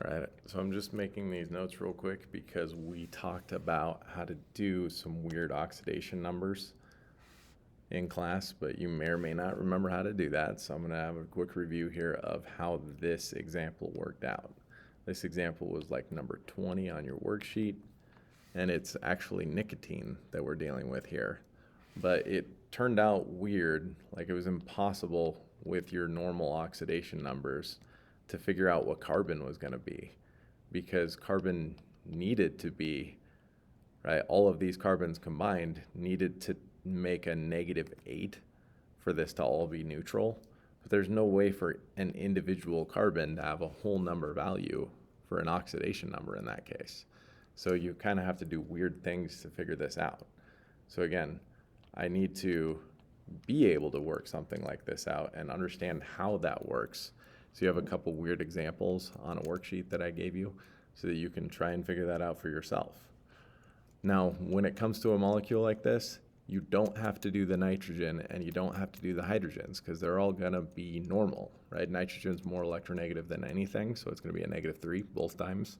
All right, so I'm just making these notes real quick because we talked about how to do some weird oxidation numbers in class, but you may or may not remember how to do that. So I'm going to have a quick review here of how this example worked out. This example was like number 20 on your worksheet, and it's actually nicotine that we're dealing with here. But it turned out weird, like it was impossible with your normal oxidation numbers to figure out what carbon was going to be, because carbon needed to be, right, all of these carbons combined needed to make a -8 for this to all be neutral. But there's no way for an individual carbon to have a whole number value for an oxidation number in that case. So you kind of have to do weird things to figure this out. So again, I need to be able to work something like this out and understand how that works. So you have a couple weird examples on a worksheet that I gave you so that you can try and figure that out for yourself. Now, when it comes to a molecule like this, you don't have to do the nitrogen and you don't have to do the hydrogens because they're all going to be normal, right? Nitrogen's more electronegative than anything, so it's going to be a -3 both times.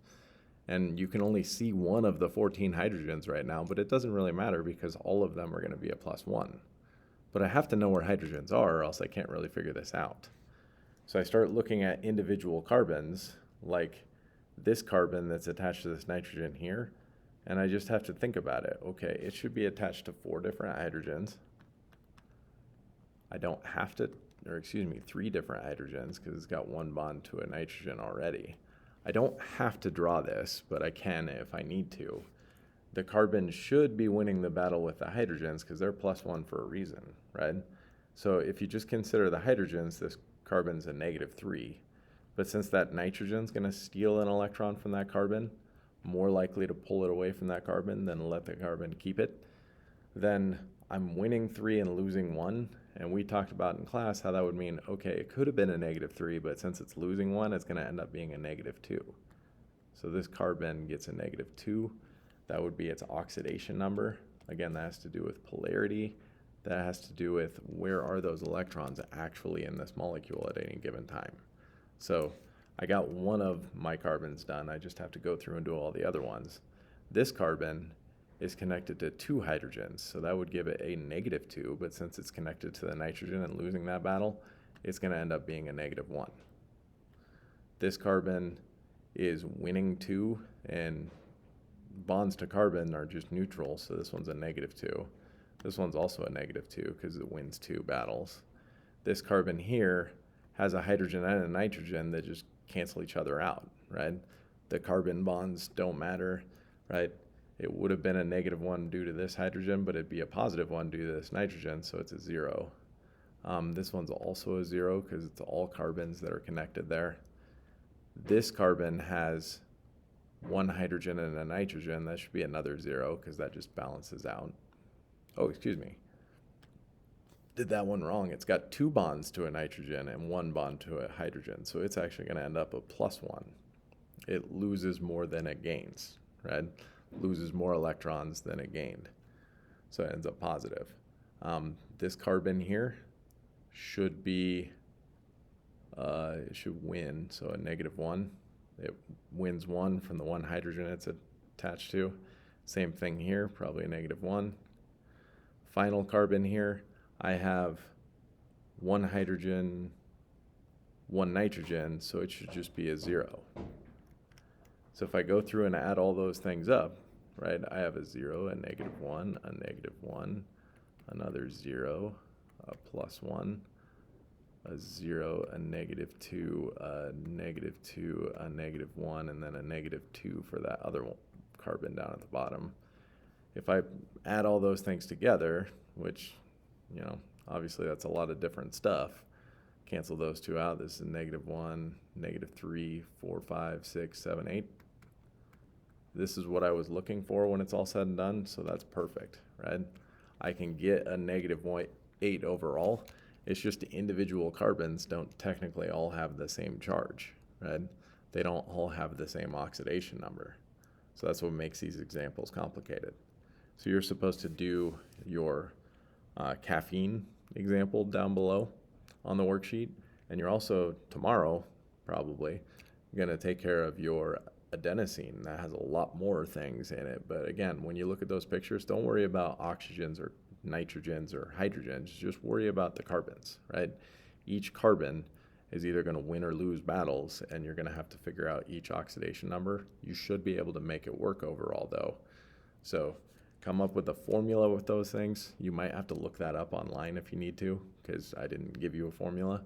And you can only see one of the 14 hydrogens right now, but it doesn't really matter because all of them are going to be a +1. But I have to know where hydrogens are or else I can't really figure this out. So I start looking at individual carbons, like this carbon that's attached to this nitrogen here, and I just have to think about it. Okay, it should be attached to 4 different hydrogens. I don't have to, or excuse me, 3 different hydrogens because it's got 1 bond to a nitrogen already. I don't have to draw this, but I can if I need to. The carbon should be winning the battle with the hydrogens because they're +1 for a reason, right? So if you just consider the hydrogens, this carbon's a -3. But since that nitrogen's going to steal an electron from that carbon, more likely to pull it away from that carbon than let the carbon keep it, then I'm winning 3 and losing 1. And we talked about in class how that would mean, okay, it could have been a -3, but since it's losing 1, it's going to end up being a -2. So this carbon gets a -2. That would be its oxidation number. Again, that has to do with polarity. That has to do with where are those electrons actually in this molecule at any given time. So I got one of my carbons done. I just have to go through and do all the other ones. This carbon is connected to 2 hydrogens, so that would give it a -2, but since it's connected to the nitrogen and losing that battle, it's going to end up being a -1. This carbon is winning 2, and bonds to carbon are just neutral, so this one's a -2. This one's also a -2 because it wins 2 battles. This carbon here has a hydrogen and a nitrogen that just cancel each other out, right? The carbon bonds don't matter, right? It would have been a -1 due to this hydrogen, but it'd be a +1 due to this nitrogen, so it's a 0. This one's also a 0 because it's all carbons that are connected there. This carbon has 1 hydrogen and a nitrogen. That should be another 0 because that just balances out. Oh, excuse me. Did that one wrong. It's got 2 bonds to a nitrogen and 1 bond to a hydrogen, so it's actually going to end up a +1. It loses more than it gains, right? Loses more electrons than it gained, so it ends up positive. This carbon here should be, it should win, so a -1. It wins 1 from the 1 hydrogen it's attached to. Same thing here, probably a -1. Final carbon here, I have 1 hydrogen, 1 nitrogen, so it should just be a 0. So if I go through and add all those things up, right, I have a 0, a -1, a -1, another 0, a +1, a 0, a -2, a -2, a -1, and then a -2 for that other carbon down at the bottom. If I add all those things together, which, obviously that's a lot of different stuff, cancel those 2 out. This is a -1, -3, 4, 5, 6, 7, 8. This is what I was looking for when it's all said and done, so that's perfect, right? I can get a -8 overall. It's just the individual carbons don't technically all have the same charge, right? They don't all have the same oxidation number. So that's what makes these examples complicated. So you're supposed to do your caffeine example down below on the worksheet, and you're also tomorrow probably going to take care of your adenosine. That has a lot more things in it. But again, when you look at those pictures, don't worry about oxygens or nitrogens or hydrogens. Just worry about the carbons, right? Each carbon is either going to win or lose battles, and you're going to have to figure out each oxidation number. You should be able to make it work overall, though. So come up with a formula with those things. You might have to look that up online if you need to, because I didn't give you a formula.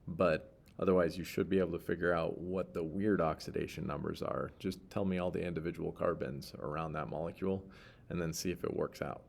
But otherwise, you should be able to figure out what the weird oxidation numbers are. Just tell me all the individual carbons around that molecule, and then see if it works out.